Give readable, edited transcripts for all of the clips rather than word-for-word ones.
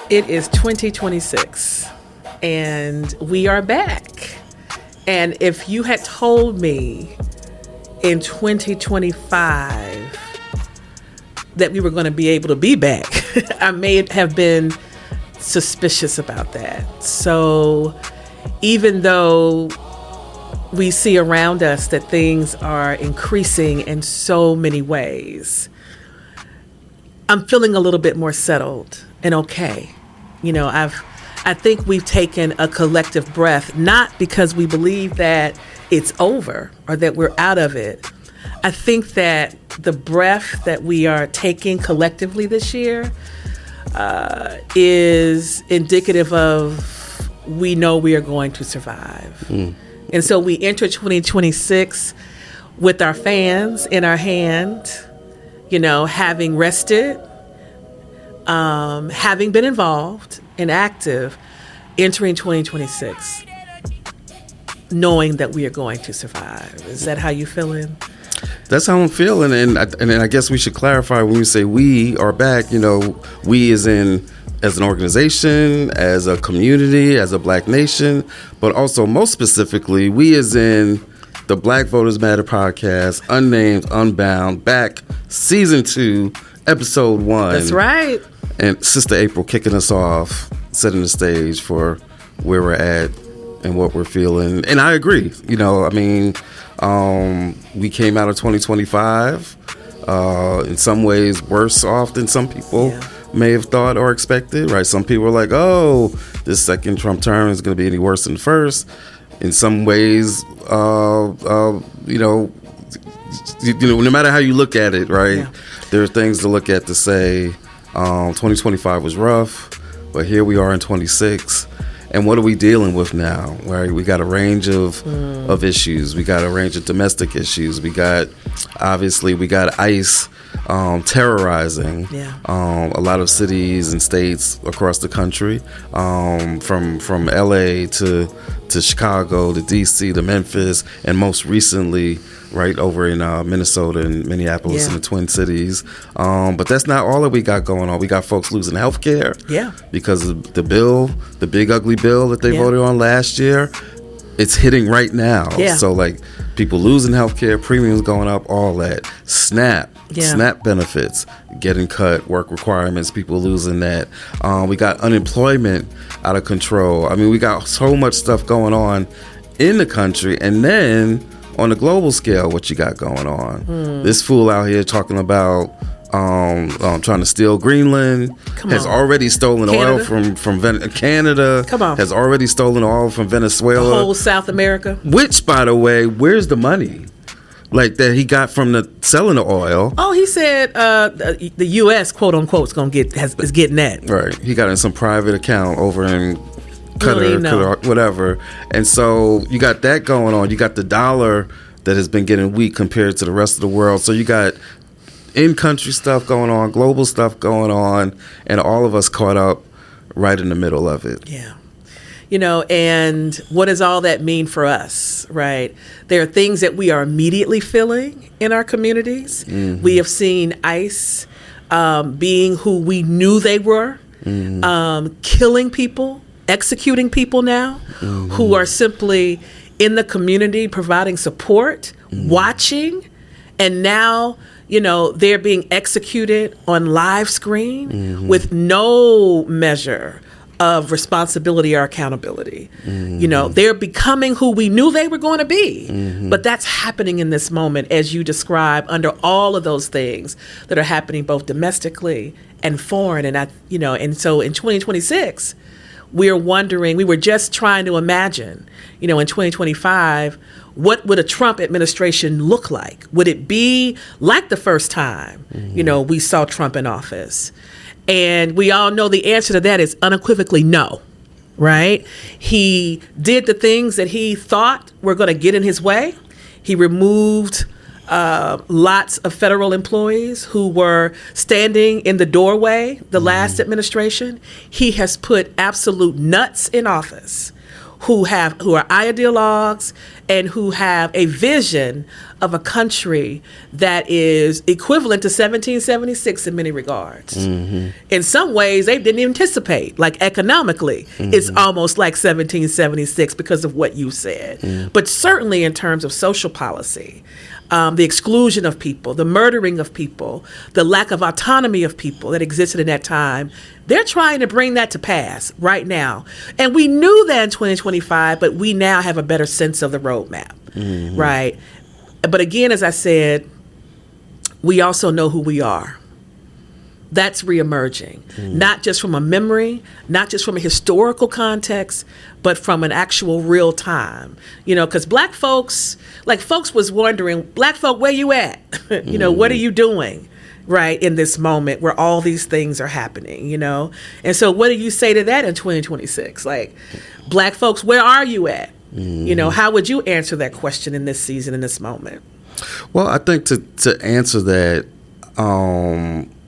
It is 2026, and we are back. And if you had told me in 2025 that we were going to be able to be back, I may have been suspicious about that. So even though we see around us that things are increasing in so many ways, I'm feeling a little bit more settled and okay. You know, I think we've taken a collective breath, not because we believe that it's over or that we're out of it. I think that the breath that we are taking collectively this year is indicative of we know we are going to survive. And so we enter 2026 with our fans in our hand, you know, having rested, having been involved and active, entering 2026, knowing that we are going to survive. Is that how you feeling? That's how I'm feeling, and I guess we should clarify when we say we are back. You know, we as an organization, as a community, as a Black nation, but also most specifically, we as in the Black Voters Matter podcast, Unnamed, Unbound, back, season 2, episode 1. That's right. And Sister April kicking us off, setting the stage for where we're at and what we're feeling. And I agree. You know, I mean, we came out of 2025 in some ways worse off than some people may have thought or expected, right? Some people were like, oh, this second Trump term is going to be any worse than the first. In some ways, no matter how you look at it, right? Yeah. There are things to look at to say 2025 was rough, but here we are in 26. And what are we dealing with now? Right, we got a range of issues. We got a range of domestic issues. We got ICE terrorizing a lot of cities and states across the country, from LA to Chicago to DC to Memphis, and most recently right over in Minnesota and Minneapolis and the Twin Cities. But that's not all that we got going on. We got folks losing health care because of the big ugly bill that they voted on last year. It's hitting right now. So like people losing health care, premiums going up, all that. SNAP benefits getting cut, work requirements, people losing that. We got unemployment out of control. I mean, we got so much stuff going on in the country. And then on the global scale, what you got going on? This fool out here talking about trying to steal Greenland, already stolen oil from Canada. Has already stolen oil from Venezuela. The whole South America. Which, by the way, where's the money? Like that he got from the selling the oil. Oh, he said the U.S. quote unquote is getting that. Right. He got in some private account over in Qatar, whatever. And so you got that going on. You got the dollar that has been getting weak compared to the rest of the world. So you got in-country stuff going on, global stuff going on, and all of us caught up right in the middle of it. Yeah. You know, and what does all that mean for us, right? There are things that we are immediately feeling in our communities. We have seen ICE being who we knew they were, killing people, executing people now, who are simply in the community providing support, watching, and now, you know, they're being executed on live screen with no measure of responsibility or accountability. You know, they're becoming who we knew they were going to be. But that's happening in this moment, as you describe, under all of those things that are happening both domestically and foreign. And and so in 2026, we were just trying to imagine, you know, in 2025, what would a Trump administration look like? Would it be like the first time, you know, we saw Trump in office? And we all know the answer to that is unequivocally no, right? He did the things that he thought were going to get in his way. He removed lots of federal employees who were standing in the doorway the last administration. He has put absolute nuts in office who are ideologues and who have a vision of a country that is equivalent to 1776 in many regards. In some ways, they didn't anticipate, like economically, it's almost like 1776 because of what you said. But certainly in terms of social policy, the exclusion of people, the murdering of people, the lack of autonomy of people that existed in that time, they're trying to bring that to pass right now. And we knew that in 2025, but we now have a better sense of the roadmap, right? But again, as I said, we also know who we are. That's reemerging, not just from a memory, not just from a historical context, but from an actual real time. Because Black folks, folks was wondering, Black folk, where you at? What are you doing, right, in this moment where all these things are happening, And so what do you say to that in 2026? Black folks, where are you at? How would you answer that question in this season, in this moment? Well, I think to answer that,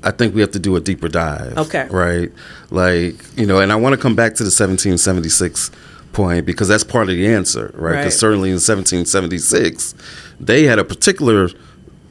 I think we have to do a deeper dive. Okay. Right? And I want to come back to the 1776 point because that's part of the answer, right? Because certainly in 1776, they had a particular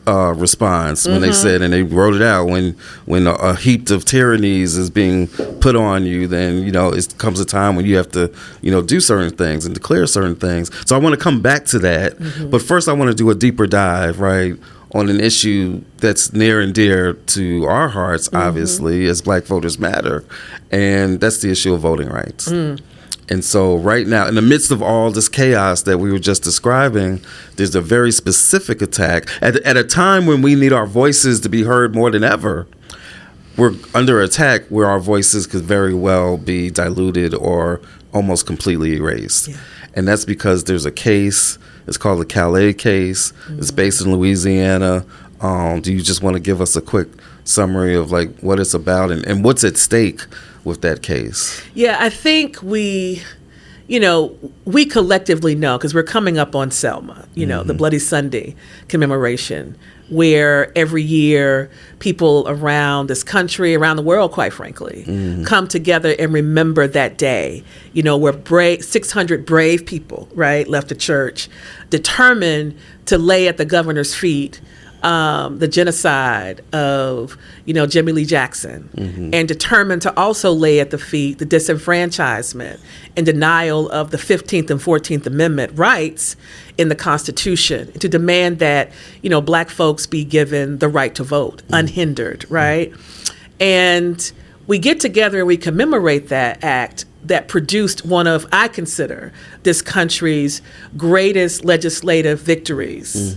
response when they said, and they wrote it out, when a heap of tyrannies is being put on you, then, it comes a time when you have to, do certain things and declare certain things. So I want to come back to that. But first I want to do a deeper dive, right, on an issue that's near and dear to our hearts, obviously, as Black Voters Matter, and that's the issue of voting rights. And so right now, in the midst of all this chaos that we were just describing, there's a very specific attack. At a time when we need our voices to be heard more than ever, we're under attack where our voices could very well be diluted or almost completely erased. Yeah. And that's because there's a case. It's called the Calais case. It's based in Louisiana. Do you just want to give us a quick summary of what it's about and what's at stake with that case? Yeah, I think we collectively know, because we're coming up on Selma, the Bloody Sunday commemoration, where every year people around this country, around the world, quite frankly, come together and remember that day, where 600 brave people, right, left the church, determined to lay at the governor's feet the genocide of, Jimmy Lee Jackson, and determined to also lay at the feet the disenfranchisement and denial of the 15th and 14th Amendment rights in the Constitution, to demand that, Black folks be given the right to vote unhindered, right? And we get together and we commemorate that act that produced one of, I consider, this country's greatest legislative victories.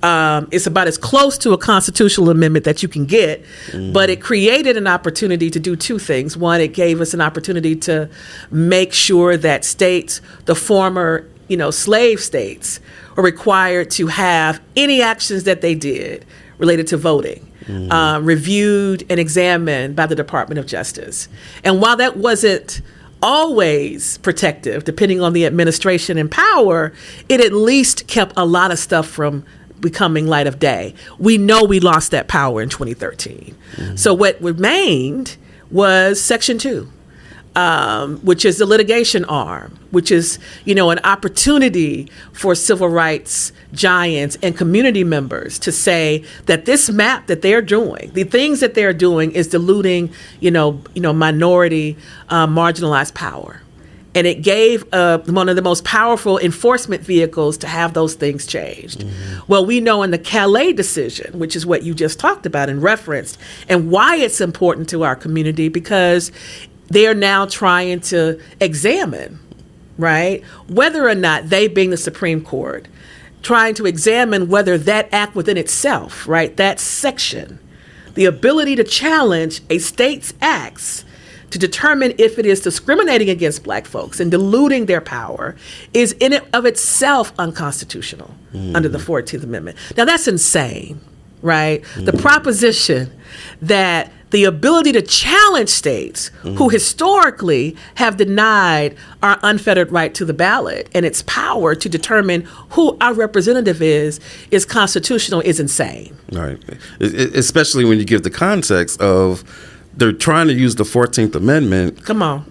It's about as close to a constitutional amendment that you can get, but it created an opportunity to do two things. One, it gave us an opportunity to make sure that states, the former, slave states, were required to have any actions that they did related to voting reviewed and examined by the Department of Justice. And while that wasn't always protective, depending on the administration in power, it at least kept a lot of stuff from becoming light of day. We know we lost that power in 2013. So what remained was Section 2, which is the litigation arm, which is, an opportunity for civil rights giants and community members to say that this map that they're doing, the things that they're doing, is diluting, minority, marginalized power. And it gave one of the most powerful enforcement vehicles to have those things changed. Well, we know in the Calais decision, which is what you just talked about and referenced, and why it's important to our community, because they are now trying to examine, right, whether or not they, being the Supreme Court, trying to examine whether that act within itself, right, that section, the ability to challenge a state's acts to determine if it is discriminating against Black folks and diluting their power, is in and of itself unconstitutional under the 14th Amendment. Now, that's insane, right? The proposition that the ability to challenge states who historically have denied our unfettered right to the ballot and its power to determine who our representative is constitutional is insane. Right. Especially when you give the context of they're trying to use the 14th Amendment,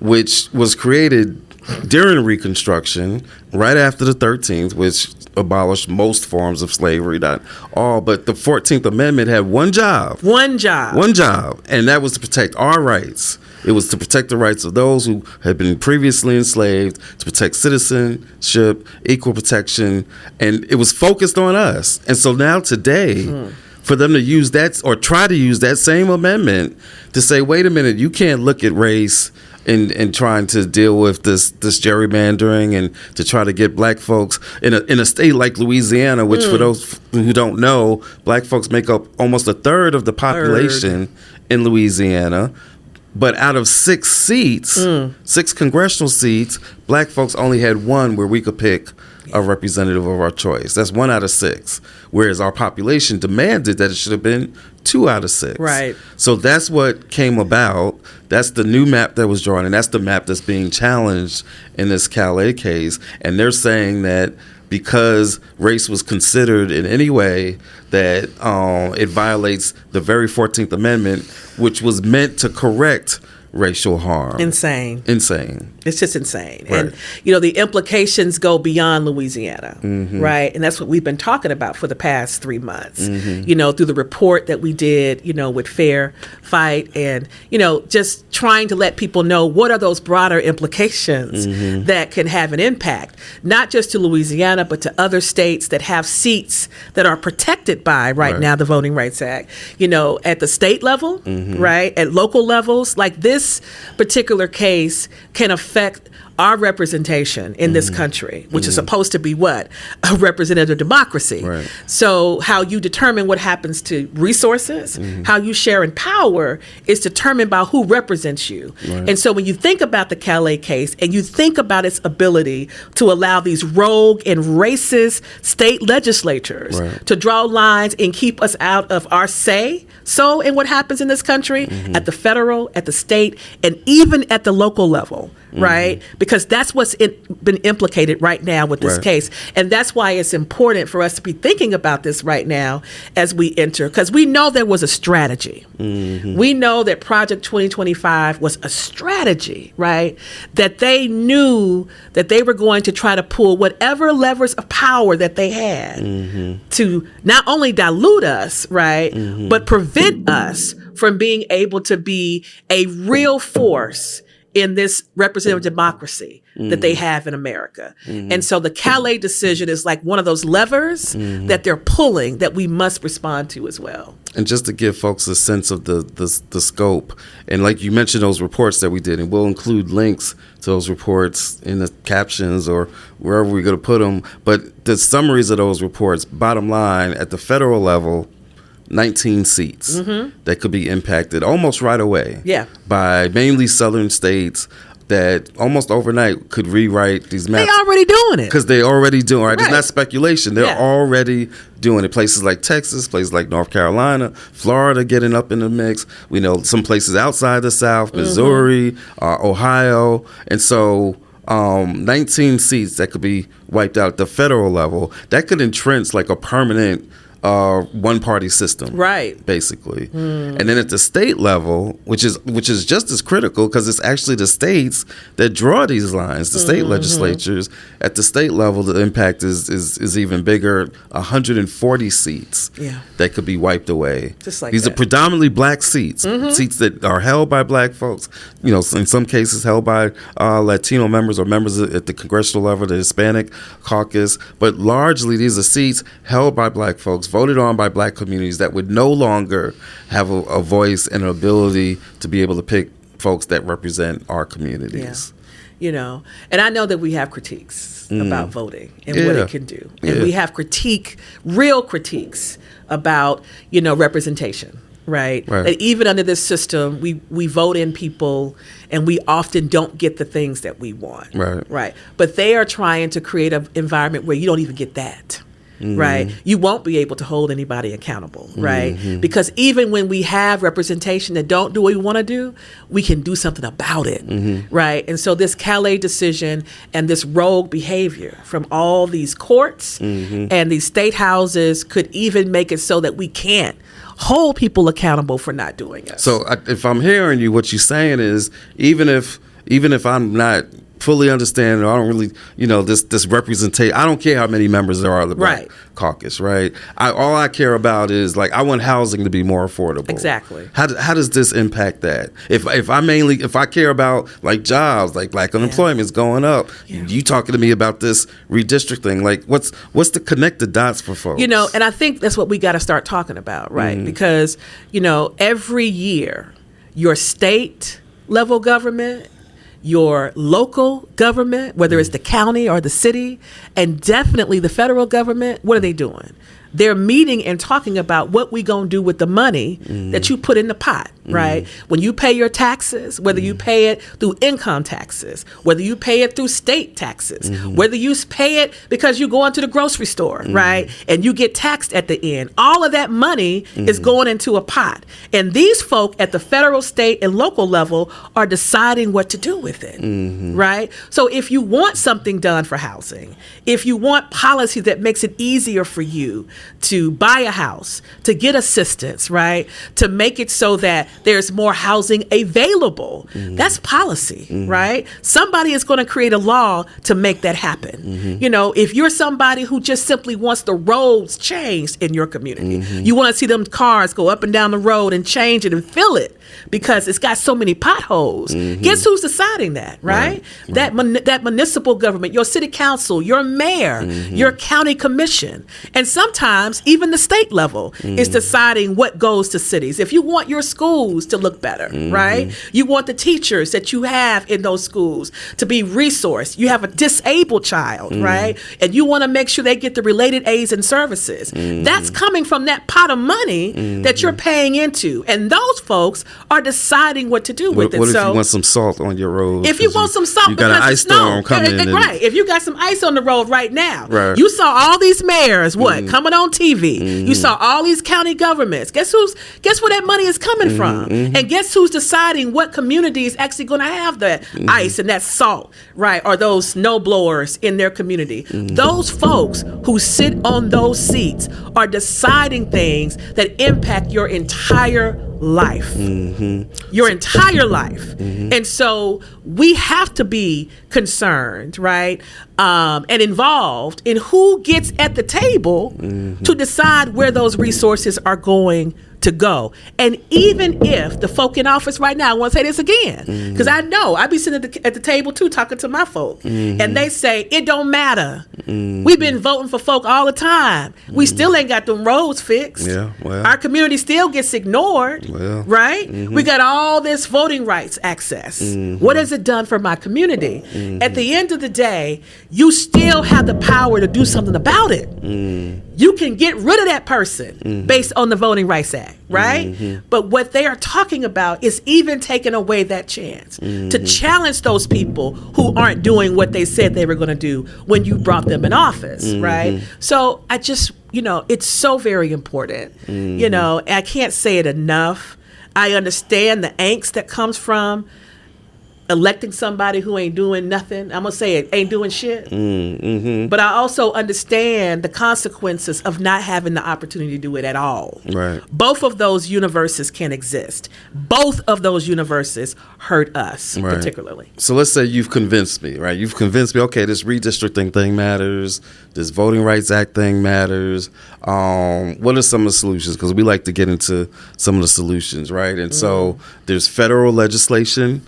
which was created during Reconstruction, right after the 13th, which abolished most forms of slavery, not all, but the 14th Amendment had one job. One job. One job, and that was to protect our rights. It was to protect the rights of those who had been previously enslaved, to protect citizenship, equal protection, and it was focused on us. And so now today, for them to use that or try to use that same amendment to say, wait a minute, you can't look at race in trying to deal with this gerrymandering and to try to get black folks in a state like Louisiana, which for those who don't know, black folks make up almost a third of the population in Louisiana. But out of 6 seats, 6 congressional seats, black folks only had one where we could pick a representative of our choice. That's 1 out of 6. Whereas our population demanded that it should have been 2 out of 6. Right. So that's what came about. That's the new map that was drawn, and that's the map that's being challenged in this Calais case. And they're saying that because race was considered in any way that it violates the very 14th Amendment, which was meant to correct racial harm. Insane. It's just insane. Right. And, the implications go beyond Louisiana, right? And that's what we've been talking about for the past 3 months, through the report that we did, with Fair Fight and, just trying to let people know what are those broader implications that can have an impact, not just to Louisiana, but to other states that have seats that are protected by right now the Voting Rights Act, at the state level, right? At local levels, like this particular case can affect our representation in this country, which is supposed to be what? A representative democracy. Right. So how you determine what happens to resources, how you share in power is determined by who represents you. Right. And so when you think about the Calais case and you think about its ability to allow these rogue and racist state legislatures to draw lines and keep us out of our say so in what happens in this country at the federal, at the state, and even at the local level, right? Because that's what's been implicated right now with this case. And that's why it's important for us to be thinking about this right now as we enter, because we know there was a strategy. We know that Project 2025 was a strategy, right? That they knew that they were going to try to pull whatever levers of power that they had to not only dilute us, right, but prevent us from being able to be a real force in this representative democracy that they have in America. And so the Calais decision is like one of those levers that they're pulling that we must respond to as well. And just to give folks a sense of the scope, and like you mentioned those reports that we did, and we'll include links to those reports in the captions or wherever we're going to put them, but the summaries of those reports, bottom line, at the federal level, 19 seats that could be impacted almost right away by mainly southern states that almost overnight could rewrite these maps. They already doing it. Because they're already doing it. Right? It's not speculation. They're already doing it. Places like Texas, places like North Carolina, Florida getting up in the mix. We know some places outside the South, Missouri, Ohio. And so 19 seats that could be wiped out at the federal level. That could entrench like a permanent one-party system, right? Basically, and then at the state level, which is just as critical because it's actually the states that draw these lines, the state legislatures. At the state level, the impact is even bigger. 140 seats that could be wiped away. Just like these are predominantly black seats, seats that are held by black folks. In some cases held by Latino members or members at the congressional level, the Hispanic caucus, but largely these are seats held by black folks, voted on by black communities that would no longer have a voice and an ability to be able to pick folks that represent our communities. And I know that we have critiques about voting and what it can do. And we have real critiques about, representation, right? That even under this system, we vote in people and we often don't get the things that we want. Right. But they are trying to create an environment where you don't even get that. Right. You won't be able to hold anybody accountable. Right. Because even when we have representation that don't do what we want to do, we can do something about it. Right. And so this Calais decision and this rogue behavior from all these courts and these state houses could even make it so that we can't hold people accountable for not doing it. So if I'm hearing you, what you're saying is even if I'm not fully understand, or I don't really, this representation. I don't care how many members there are of the Black Caucus, right? All I care about is, like, I want housing to be more affordable. Exactly. How does this impact that? If I care about, like, jobs, like black unemployment is going up, you talking to me about this redistricting, like, what's the connect the dots for folks? And I think that's what we got to start talking about, right? Because, every year, your state level government, your local government, whether it's the county or the city, and definitely the federal government, what are they doing? They're meeting and talking about what we gonna do with the money that you put in the pot, right? When you pay your taxes, whether you pay it through income taxes, whether you pay it through state taxes, whether you pay it because you go into the grocery store, right? And you get taxed at the end. All of that money is going into a pot. And these folk at the federal, state, and local level are deciding what to do with it, right? So if you want something done for housing, if you want policy that makes it easier for you to buy a house, to get assistance, right? To make it so that there's more housing available. That's policy, right? Somebody is going to create a law to make that happen. If you're somebody who just simply wants the roads changed in your community, you want to see them cars go up and down the road and change it and fill it because it's got so many potholes. Guess who's deciding that, right? That municipal government, your city council, your mayor, your county commission. And sometimes even the state level is deciding what goes to cities. If you want your schools to look better, right? You want the teachers that you have in those schools to be resourced. You have a disabled child, right? And you want to make sure they get the related aids and services. That's coming from that pot of money that you're paying into. And those folks are deciding what to do with it. What if you want some salt on your road? If you want some salt, you got an ice storm coming. Right. If you got some ice on the road right now, right. You saw all these mayors, coming on TV. You saw all these county governments. Guess where that money is coming from? And guess who's deciding what community is actually going to have that ice and that salt, right? Or those snow blowers in their community. Those folks who sit on those seats are deciding things that impact your entire life. Your entire life. And so we have to be concerned, right? And involved in who gets at the table to decide where those resources are going to go. And even if the folk in office right now, I want to say this again, because I know I be sitting at the table too talking to my folk, and they say it don't matter. We've been voting for folk all the time. We still ain't got them roads fixed. Our community still gets ignored, right? We got all this voting rights access. What has it done for my community? At the end of the day, you still have the power to do something about it. You can get rid of that person based on the Voting Rights Act, right? But what they are talking about is even taking away that chance to challenge those people who aren't doing what they said they were going to do when you brought them in office, right? So I just, it's so very important. I can't say it enough. I understand the angst that comes from electing somebody who ain't doing nothing. I'm going to say it, ain't doing shit. But I also understand the consequences of not having the opportunity to do it at all. Right. Both of those universes can exist. Both of those universes hurt us, particularly. So let's say you've convinced me, right? You've convinced me, okay, this redistricting thing matters. This Voting Rights Act thing matters. What are some of the solutions? Because we like to get into some of the solutions, right? And so there's federal legislation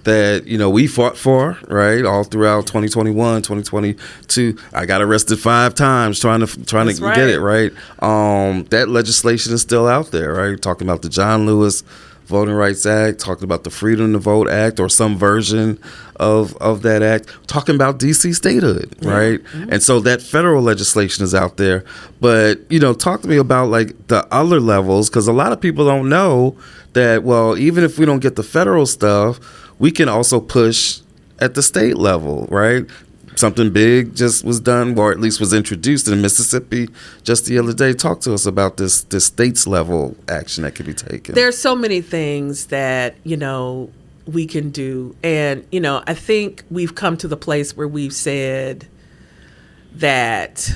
that we fought for, right, all throughout 2021, 2022. I got arrested 5 times trying to get it right. That legislation is still out there, right? Talking about the John Lewis Voting Rights Act, talking about the Freedom to Vote Act or some version of that act, talking about DC statehood, right? And so that federal legislation is out there. But, talk to me about like the other levels, because a lot of people don't know that, well, even if we don't get the federal stuff, we can also push at the state level, right? Something big just was done, or at least was introduced in Mississippi just the other day. Talk to us about this states level action that could be taken. There's so many things that, we can do. And, I think we've come to the place where we've said that,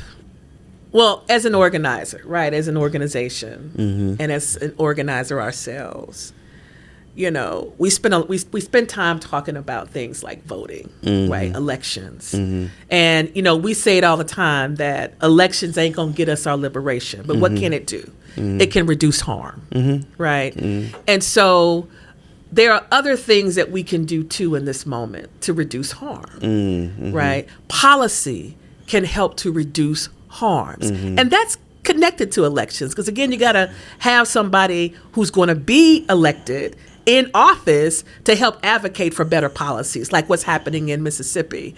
well, as an organizer, right, as an organization, and as an organizer ourselves, we spend time talking about things like voting, right? Elections. And, we say it all the time that elections ain't going to get us our liberation. But what can it do? It can reduce harm, right? And so there are other things that we can do, too, in this moment to reduce harm, right? Policy can help to reduce harms. And that's connected to elections because, again, you got to have somebody who's going to be elected in office to help advocate for better policies, like what's happening in Mississippi,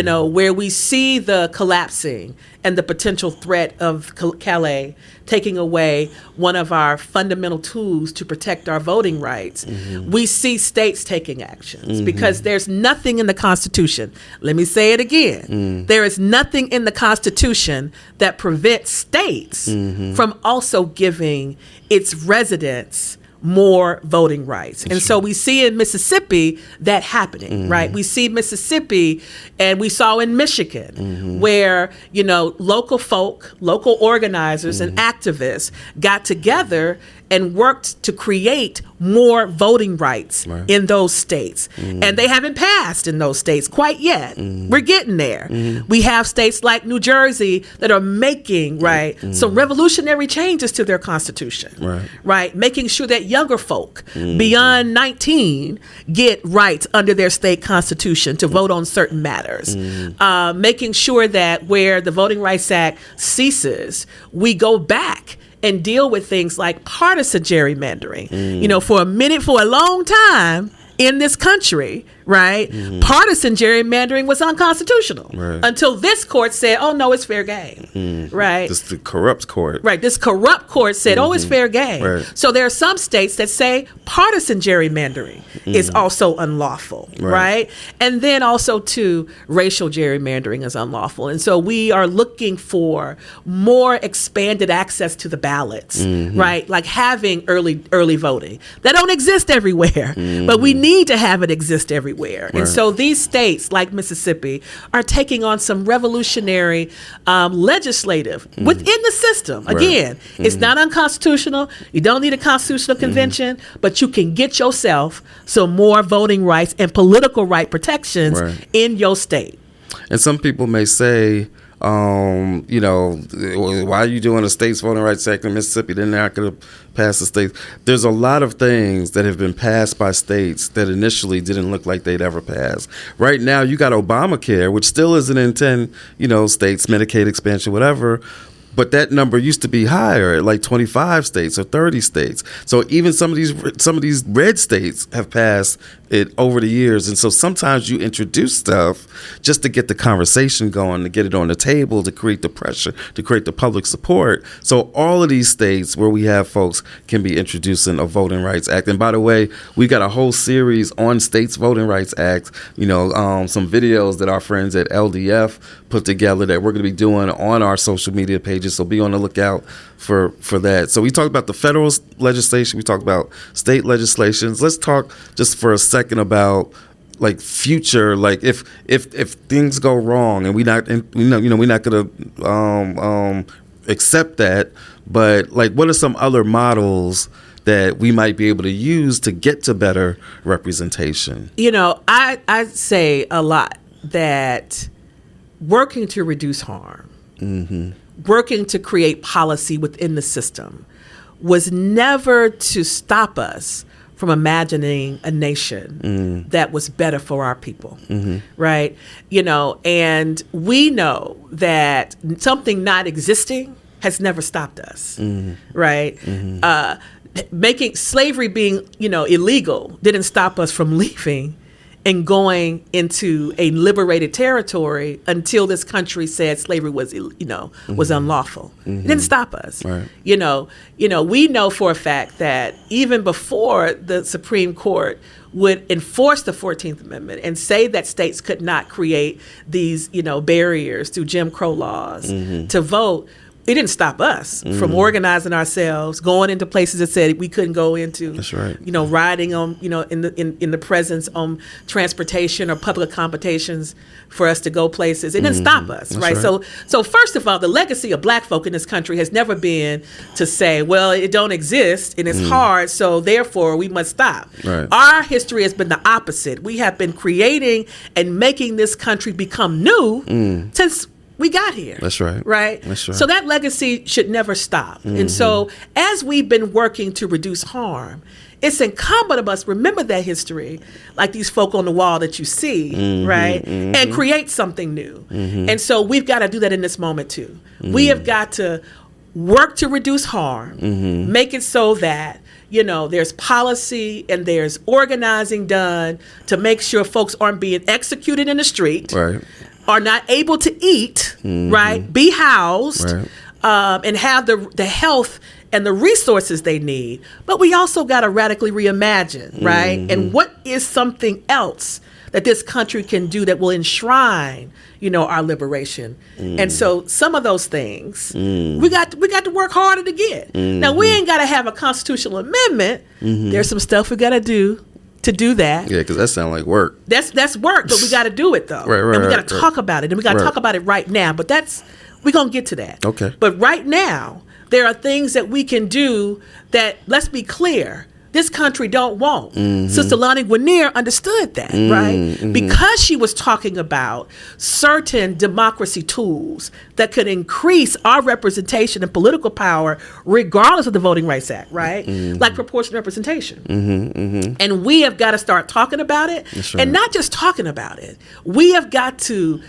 where we see the collapsing and the potential threat of Calais taking away one of our fundamental tools to protect our voting rights. We see states taking actions because there's nothing in the Constitution. Let me say it again. There is nothing in the Constitution that prevents states from also giving its residents more voting rights. And so we see in Mississippi that happening, right? We see Mississippi, and we saw in Michigan where, local folk, local organizers and activists got together and worked to create more voting rights in those states. And they haven't passed in those states quite yet. We're getting there. We have states like New Jersey that are making, some revolutionary changes to their constitution, right? Making sure that younger folk beyond 19 get rights under their state constitution to vote on certain matters. Making sure that where the Voting Rights Act ceases, we go back and deal with things like partisan gerrymandering. For a long time in this country, right, partisan gerrymandering was unconstitutional until this court said, oh, no, it's fair game, right? This the corrupt court. Right, this corrupt court said, oh, it's fair game. So there are some states that say partisan gerrymandering is also unlawful, right? And then also, too, racial gerrymandering is unlawful. And so we are looking for more expanded access to the ballots, right? Like having early voting. That don't exist everywhere, but we need to have it exist everywhere. And so these states like Mississippi are taking on some revolutionary legislative within the system. Again, it's not unconstitutional. You don't need a constitutional convention, but you can get yourself some more voting rights and political right protections in your state. And some people may say, why are you doing a state's voting rights act in Mississippi? They're not going to pass the states. There's a lot of things that have been passed by states that initially didn't look like they'd ever pass. Right now, you got Obamacare, which still isn't in 10, states, Medicaid expansion, whatever. But that number used to be higher, like 25 states or 30 states. So even some of these red states have passed it over the years. And so sometimes you introduce stuff just to get the conversation going, to get it on the table, to create the pressure, to create the public support. So all of these states where we have folks can be introducing a Voting Rights Act. And by the way, we got a whole series on states' Voting Rights Act, some videos that our friends at LDF put together that we're going to be doing on our social media pages. So be on the lookout for that. So we talked about the federal legislation. We talked about state legislations. Let's talk just for a second about like future, like if things go wrong and we're not going to accept that, but like what are some other models that we might be able to use to get to better representation? I say a lot that working to reduce harm, working to create policy within the system was never to stop us from imagining a nation that was better for our people, right? And we know that something not existing has never stopped us, right? Making slavery being, illegal didn't stop us from leaving and going into a liberated territory until this country said slavery was, was unlawful. It didn't stop us. Right. We know for a fact that even before the Supreme Court would enforce the 14th Amendment and say that states could not create these, barriers through Jim Crow laws to vote, it didn't stop us from organizing ourselves, going into places that said we couldn't go into. That's right. Riding on, in the presence on transportation or public accommodations for us to go places. It didn't stop us, That's right? So first of all, the legacy of black folk in this country has never been to say, well, it don't exist and it's hard, so therefore we must stop. Right. Our history has been the opposite. We have been creating and making this country become new since we got here. That's right. Right? That's right. So that legacy should never stop. And so as we've been working to reduce harm, it's incumbent of us remember that history, like these folk on the wall that you see, right? And create something new. And so we've got to do that in this moment too. We have got to work to reduce harm, make it so that there's policy and there's organizing done to make sure folks aren't being executed in the street, Right. are not able to eat, right, be housed, Right. And have the health and the resources they need. But we also got to radically reimagine, right? And what is something else that this country can do that will enshrine, our liberation? And so some of those things we got to work harder to get. Now, we ain't got to have a constitutional amendment. There's some stuff we got to do that. Yeah, because that sounds like work. That's work, but we got to do it though. Right, and we got to talk about it, and we got to talk about it right now. But we're going to get to that. Okay. But right now, there are things that we can do that, let's be clear, this country don't want. Sister Lonnie Guinier understood that, right? Because she was talking about certain democracy tools that could increase our representation and political power regardless of the Voting Rights Act, right? Like proportional representation. And we have got to start talking about it. That's right. And not just talking about it. We have got to,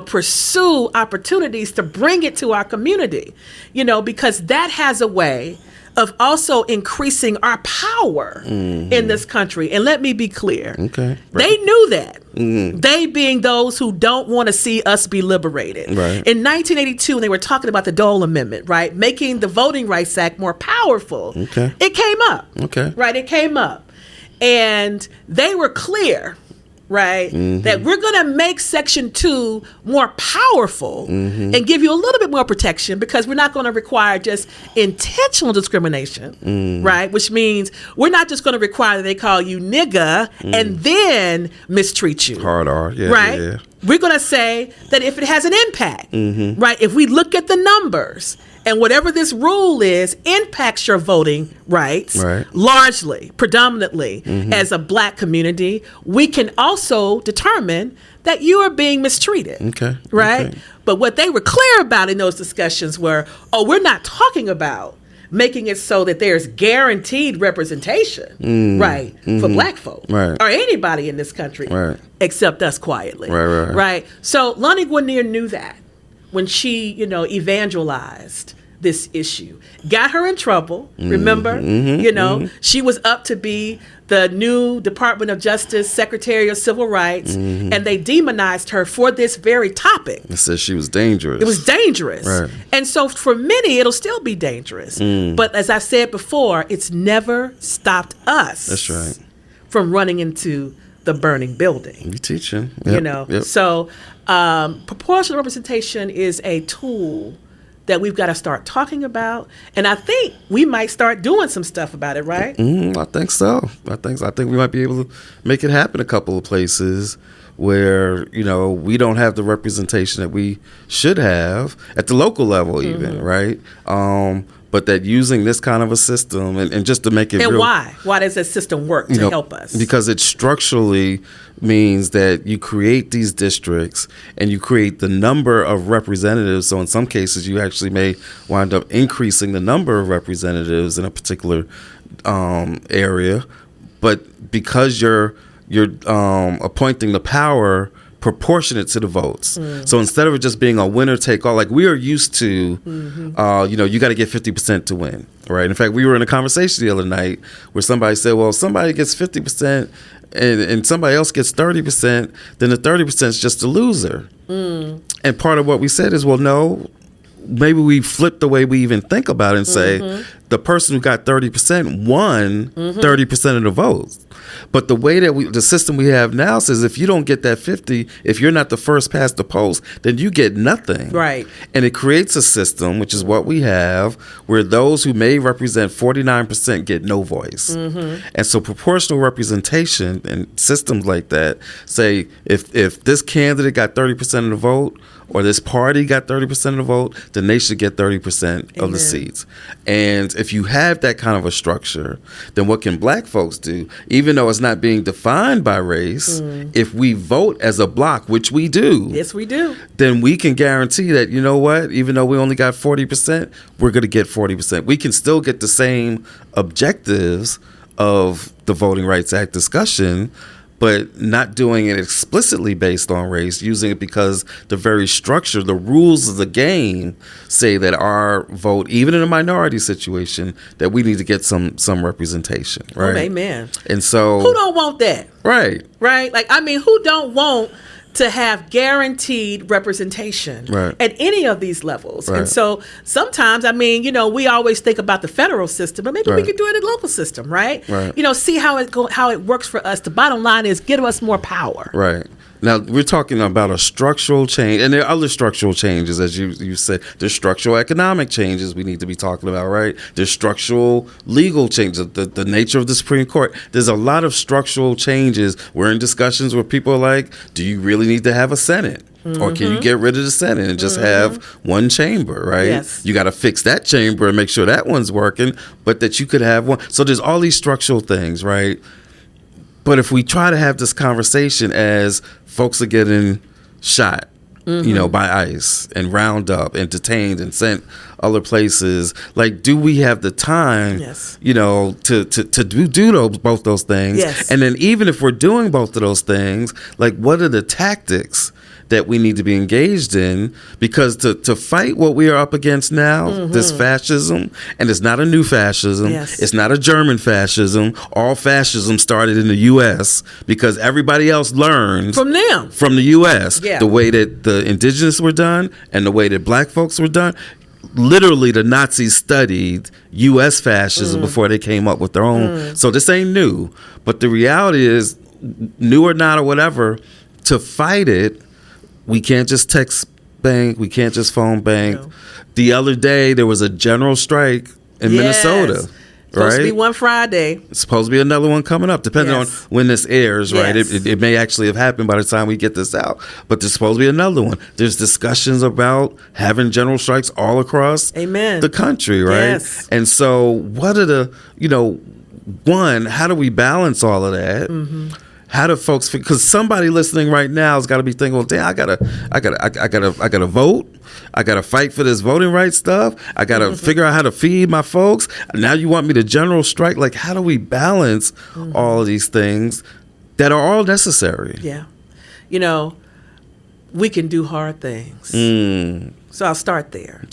pursue opportunities to bring it to our community, because that has a way of also increasing our power in this country. And let me be clear. Okay. Right. They knew that. They being those who don't want to see us be liberated. Right. In 1982, when they were talking about the Dole Amendment, right, making the Voting Rights Act more powerful, Okay. it came up. Okay. Right, it came up. And they were clear, right, that we're going to make Section 2 more powerful and give you a little bit more protection, because we're not going to require just intentional discrimination, right, which means we're not just going to require that they call you nigga and then mistreat you. Hard R. Yeah. Right? Yeah. We're going to say that if it has an impact, right, if we look at the numbers and whatever this rule is impacts your voting rights, Right. largely, predominantly, as a black community, we can also determine that you are being mistreated. Okay. Right? Okay. But what they were clear about in those discussions were, we're not talking about making it so that there's guaranteed representation, right, for black folk, Right. or anybody in this country, Right. except us quietly, Right. So Lonnie Guinier knew that when she, evangelized this issue, got her in trouble. Remember, she was up to be the new Department of Justice Secretary of Civil Rights, and they demonized her for this very topic. It says she was dangerous. It was dangerous. Right. And so for many, it'll still be dangerous. But as I said before, it's never stopped us. That's right. From running into the burning building. You teaching. Yep. Yep. So proportional representation is a tool that we've got to start talking about, and I think we might start doing some stuff about it, right? I think so. I think we might be able to make it happen a couple of places where we don't have the representation that we should have at the local level, even, right? But that using this kind of a system and just to make it and real, why does that system work to help us? Because it structurally means that you create these districts and you create the number of representatives. So in some cases, you actually may wind up increasing the number of representatives in a particular area. But because you're appointing the power proportionate to the votes. So instead of it just being a winner take all, like we are used to, you got to get 50% to win, right? In fact, we were in a conversation the other night where somebody said, well, if somebody gets 50% and somebody else gets 30%, then the 30% is just a loser. And part of what we said is, well, no, maybe we flip the way we even think about it and say the person who got 30% won 30% of the votes. But the way that the system we have now says if you don't get that 50, if you're not the first past the post, then you get nothing. Right. And it creates a system, which is what we have, where those who may represent 49% get no voice. And so proportional representation and systems like that say if this candidate got 30% of the vote, or this party got 30% of the vote, then they should get 30% of the seats. And if you have that kind of a structure, then what can black folks do? Even though it's not being defined by race, if we vote as a block, which we do. Yes, we do. Then we can guarantee that, you know what, even though we only got 40%, we're going to get 40%. We can still get the same objectives of the Voting Rights Act discussion, but not doing it explicitly based on race, using it because the very structure, the rules of the game say that our vote, even in a minority situation, that we need to get some representation, right? Oh, amen. And so... Who don't want that? Right. Right? Like, I mean, who don't want to have guaranteed representation at any of these levels? Right. And so sometimes, I mean, you know, we always think about the federal system, but maybe we could do it in the local system, right? You know, see how it works for us. The bottom line is give us more power. Right. Now, we're talking about a structural change, and there are other structural changes, as you said. There's structural economic changes we need to be talking about, right? There's structural legal changes, the nature of the Supreme Court. There's a lot of structural changes. We're in discussions where people are like, do you really need to have a Senate? Or can you get rid of the Senate and just have one chamber, right? Yes. You got to fix that chamber and make sure that one's working, but that you could have one. So there's all these structural things, right? But if we try to have this conversation as folks are getting shot, you know, by ICE and round up and detained and sent other places, like, do we have the time, you know, to do both those things? Yes. And then even if we're doing both of those things, like, what are the tactics that we need to be engaged in? Because to fight what we are up against now, this fascism, and it's not a new fascism, it's not a German fascism. All fascism started in the U.S. because everybody else learned from the U.S. The way that the indigenous were done and the way that black folks were done. Literally, the Nazis studied U.S. fascism before they came up with their own. So this ain't new. But the reality is, new or not or whatever, to fight it, we can't just text bank. We can't just phone bank. No. The other day, there was a general strike in Minnesota. Supposed to be one Friday. It's supposed to be another one coming up, depending on when this airs, right? It may actually have happened by the time we get this out. But there's supposed to be another one. There's discussions about having general strikes all across the country, right? Yes. And so what are the, you know, one, how do we balance all of that? How do folks? Because somebody listening right now has got to be thinking, well, damn, I gotta vote. I gotta fight for this voting rights stuff. I gotta figure out how to feed my folks. Now you want me to general strike? Like, how do we balance all of these things that are all necessary? Yeah, you know, we can do hard things. So I'll start there.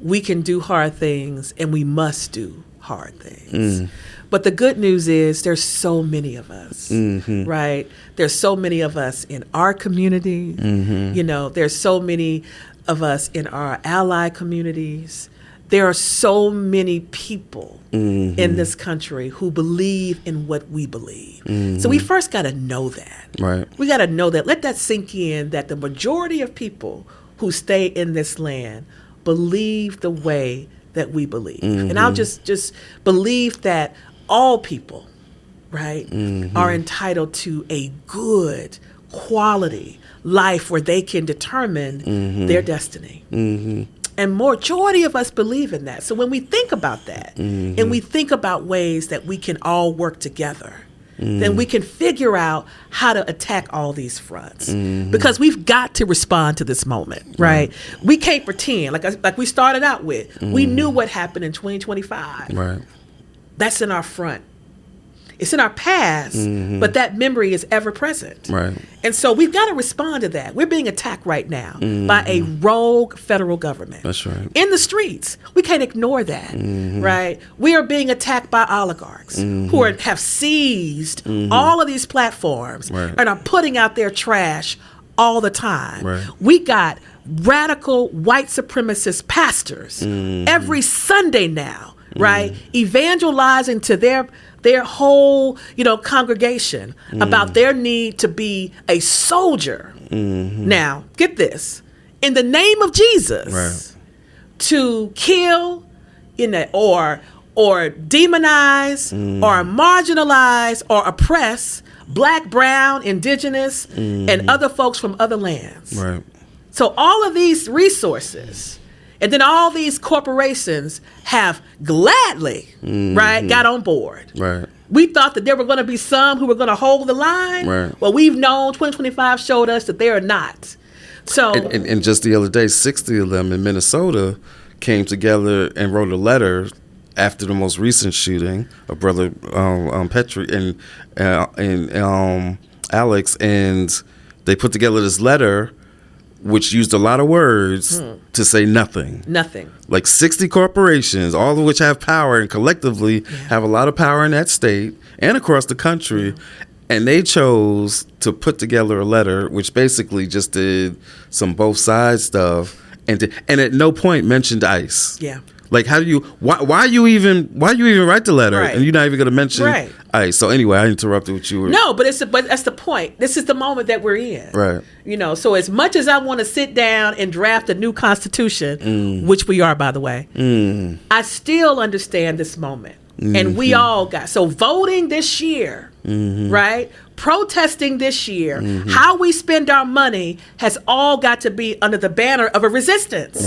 We can do hard things, and we must do hard things. But the good news is there's so many of us, right? There's so many of us in our community. You know, there's so many of us in our ally communities. There are so many people in this country who believe in what we believe. So we first got to know that. Right. We got to know that. Let that sink in, that the majority of people who stay in this land believe the way that we believe. And I'll just believe that all people, right, are entitled to a good quality life where they can determine their destiny. And majority of us believe in that. So when we think about that and we think about ways that we can all work together, then we can figure out how to attack all these fronts. Because we've got to respond to this moment, right? We can't pretend, like we started out with. We knew what happened in 2025. Right. That's in our front. It's in our past, but that memory is ever present. Right. And so we've got to respond to that. We're being attacked right now by a rogue federal government. That's right. In the streets. We can't ignore that, right? We are being attacked by oligarchs who have seized all of these platforms and are putting out their trash all the time. Right. We got radical white supremacist pastors every Sunday now, right? Evangelizing to their whole, congregation about their need to be a soldier. Now, get this. In the name of Jesus, to kill or demonize or marginalize or oppress Black, brown, indigenous, and other folks from other lands. Right. So all of these resources, and then all these corporations have gladly, got on board. Right. We thought that there were going to be some who were going to hold the line. Right. Well, we've known 2025 showed us that they are not. So, and just the other day, 60 of them in Minnesota came together and wrote a letter after the most recent shooting of Brother Petrie and Alex, and they put together this letter which used a lot of words to say nothing. Nothing. Like 60 corporations, all of which have power and collectively have a lot of power in that state and across the country. And they chose to put together a letter which basically just did some both sides stuff and at no point mentioned ICE. Yeah. Like, why you even write the letter and you're not even going to mention ICE? So anyway, I interrupted what you were. No, but that's the point. This is the moment that we're in. Right. So as much as I want to sit down and draft a new constitution, which we are, by the way, I still understand this moment. And we all got, so voting this year, right? Protesting this year, how we spend our money has all got to be under the banner of a resistance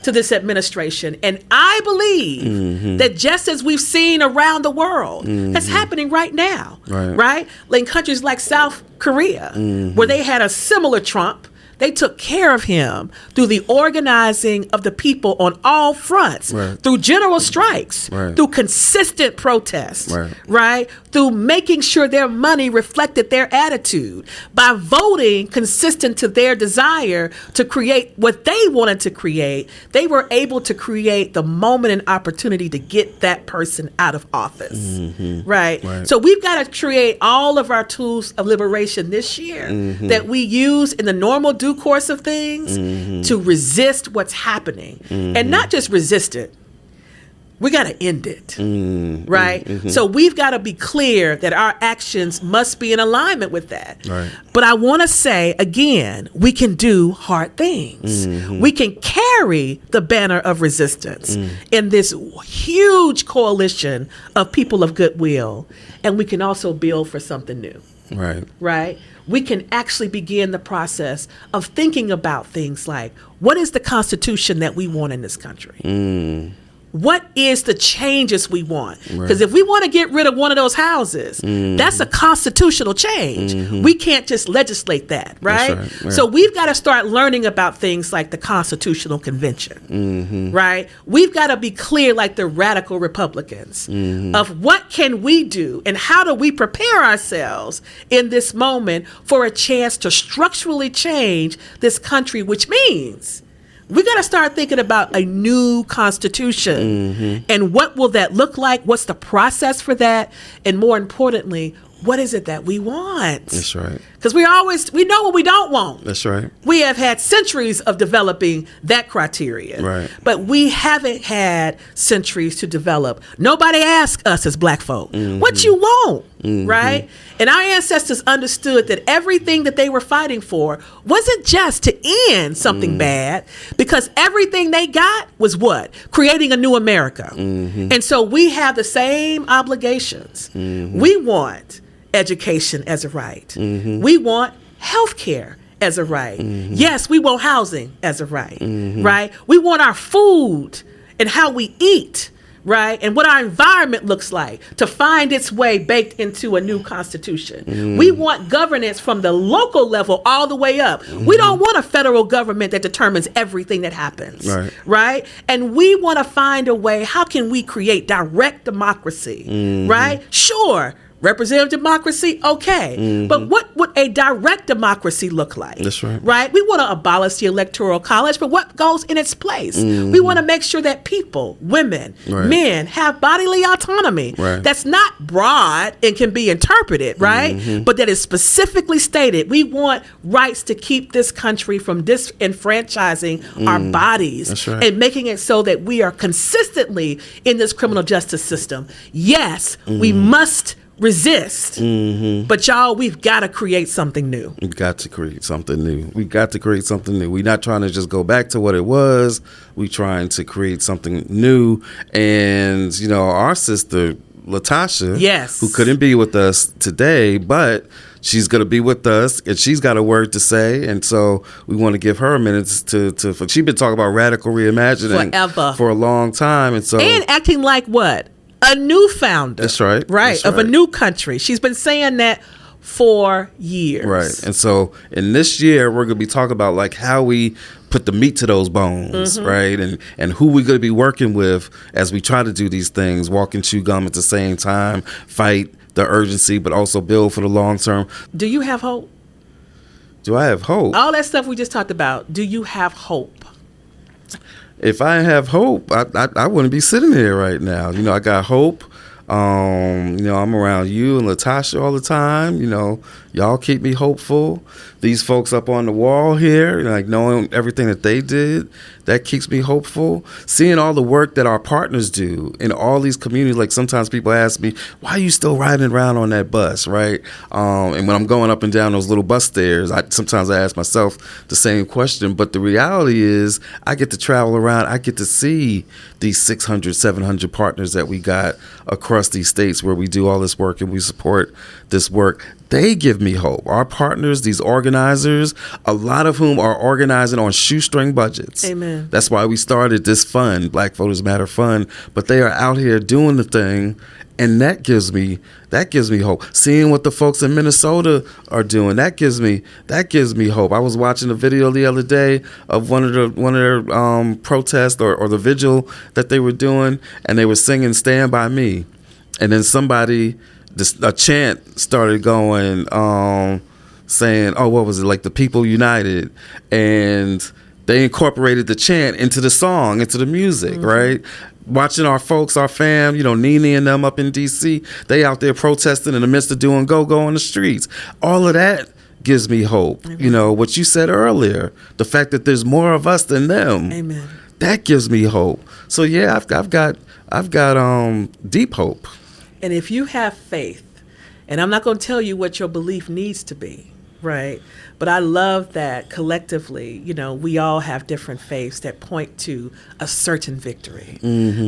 to this administration. And I believe that just as we've seen around the world, that's happening right now, right? Like in countries like South Korea, where they had a similar Trump. They took care of him through the organizing of the people on all fronts, through general strikes, through consistent protests, right? Through making sure their money reflected their attitude. By voting consistent to their desire to create what they wanted to create, they were able to create the moment and opportunity to get that person out of office, right? So we've got to create all of our tools of liberation this year that we use in the normal due course of things to resist what's happening, and not just resist it. We got to end it, right? So we've got to be clear that our actions must be in alignment with that. But I want to say again, we can do hard things. We can carry the banner of resistance in this huge coalition of people of goodwill, and we can also build for something new. Right? We can actually begin the process of thinking about things like, what is the Constitution that we want in this country? What is the changes we want? Because if we want to get rid of one of those houses, that's a constitutional change. We can't just legislate that, right? So we've got to start learning about things like the Constitutional Convention, right? We've got to be clear, like the radical Republicans, of what can we do and how do we prepare ourselves in this moment for a chance to structurally change this country, which means we got to start thinking about a new constitution. And what will that look like? What's the process for that? And more importantly, what is it that we want? That's right. Because we know what we don't want. That's right. We have had centuries of developing that criteria. But we haven't had centuries to develop. Nobody asked us as Black folk, what you want, right? And our ancestors understood that everything that they were fighting for wasn't just to end something bad, because everything they got was what? Creating a new America. And so we have the same obligations. We want education as a right. We want health care as a right. Yes, we want housing as a right, right? We want our food and how we eat, right? And what our environment looks like to find its way baked into a new constitution. We want governance from the local level all the way up. We don't want a federal government that determines everything that happens, right? And we want to find a way, how can we create direct democracy, right? Sure, Representative democracy, okay. But what would a direct democracy look like? That's right. Right? We want to abolish the Electoral College, but what goes in its place? We want to make sure that people, women, men have bodily autonomy. Right. That's not broad and can be interpreted, right? But that is specifically stated. We want rights to keep this country from disenfranchising our bodies. That's right. And making it so that we are consistently in this criminal justice system. Yes, we must resist, but y'all, we've got to create something new. We've got to create something new. We're not trying to just go back to what it was. We're trying to create something new. And, you know, our sister, Latasha, yes, who couldn't be with us today, but she's going to be with us, and she's got a word to say. And so we want to give her a minute to she's been talking about radical reimagining forever, for a long time. And acting like what? A new founder. That's right. Right. Of a new country. She's been saying that for years. Right. And so in this year, we're going to be talking about like how we put the meat to those bones, right? And who we're going to be working with as we try to do these things, walk and chew gum at the same time, fight the urgency, but also build for the long term. Do you have hope? Do I have hope? All that stuff we just talked about. Do you have hope? If I have hope, I wouldn't be sitting here right now. You know, I got hope. You know, I'm around you and Latasha all the time. You know, y'all keep me hopeful. These folks up on the wall here, like knowing everything that they did, that keeps me hopeful. Seeing all the work that our partners do in all these communities. Like sometimes people ask me, why are you still riding around on that bus, right? And when I'm going up and down those little bus stairs, sometimes I ask myself the same question. But the reality is I get to travel around. I get to see these 600, 700 partners that we got across these states where we do all this work and we support this work. They give me hope. Our partners, these organizers, a lot of whom are organizing on shoestring budgets. Amen. That's why we started this fund, Black Voters Matter Fund. But they are out here doing the thing, and that gives me hope. Seeing what the folks in Minnesota are doing, that gives me hope. I was watching a video the other day of one of their protests or the vigil that they were doing, and they were singing "Stand by Me," and then a chant started going, saying, oh, what was it? Like the People United. And they incorporated the chant into the song, into the music, right? Watching our folks, our fam, you know, Nene and them up in D.C., they out there protesting in the midst of doing go-go on the streets. All of that gives me hope. You know, what you said earlier, the fact that there's more of us than them. Amen. That gives me hope. So yeah, I've got deep hope. And if you have faith, and I'm not going to tell you what your belief needs to be, right? But I love that collectively, you know, we all have different faiths that point to a certain victory.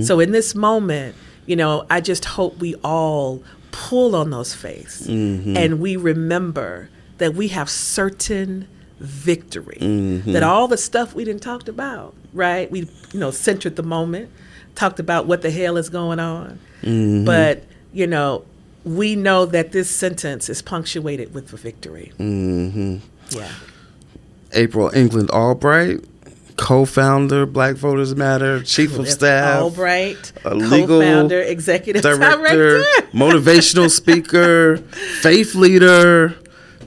So in this moment, you know, I just hope we all pull on those faiths and we remember that we have certain victory, that all the stuff we didn't talked about, right? We, you know, centered the moment, talked about what the hell is going on, but you know, we know that this sentence is punctuated with a victory. Yeah. April England Albright, co-founder, Black Voters Matter, chief of staff. Albright, legal co-founder, executive director, director. Motivational speaker, faith leader,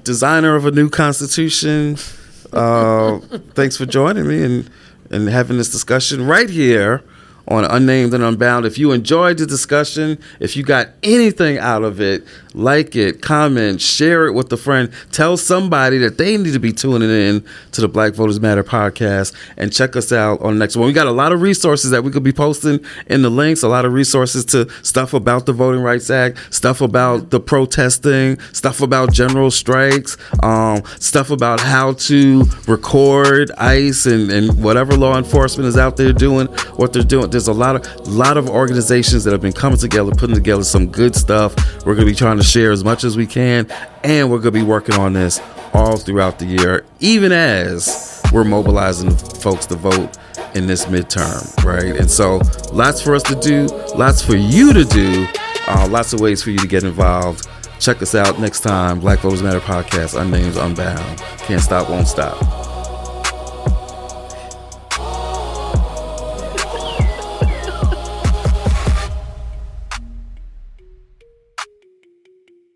designer of a new constitution. Thanks for joining me and having this discussion right here on Unnamed and Unbound. If you enjoyed the discussion, if you got anything out of it, like it, comment, share it with a friend. Tell somebody that they need to be tuning in to the Black Voters Matter podcast, and check us out on the next one. We got a lot of resources that we could be posting in the links, a lot of resources to stuff about the Voting Rights Act, stuff about the protesting, stuff about general strikes, stuff about how to record ICE and whatever law enforcement is out there doing what they're doing. There's a lot of organizations that have been coming together, putting together some good stuff. We're going to be trying to share as much as we can, and we're going to be working on this all throughout the year, even as we're mobilizing folks to vote in this midterm, right? And so lots for us to do, lots for you to do, lots of ways for you to get involved. Check us out next time, Black Voters Matter podcast, Unnamed, Unbound. Can't stop, won't stop.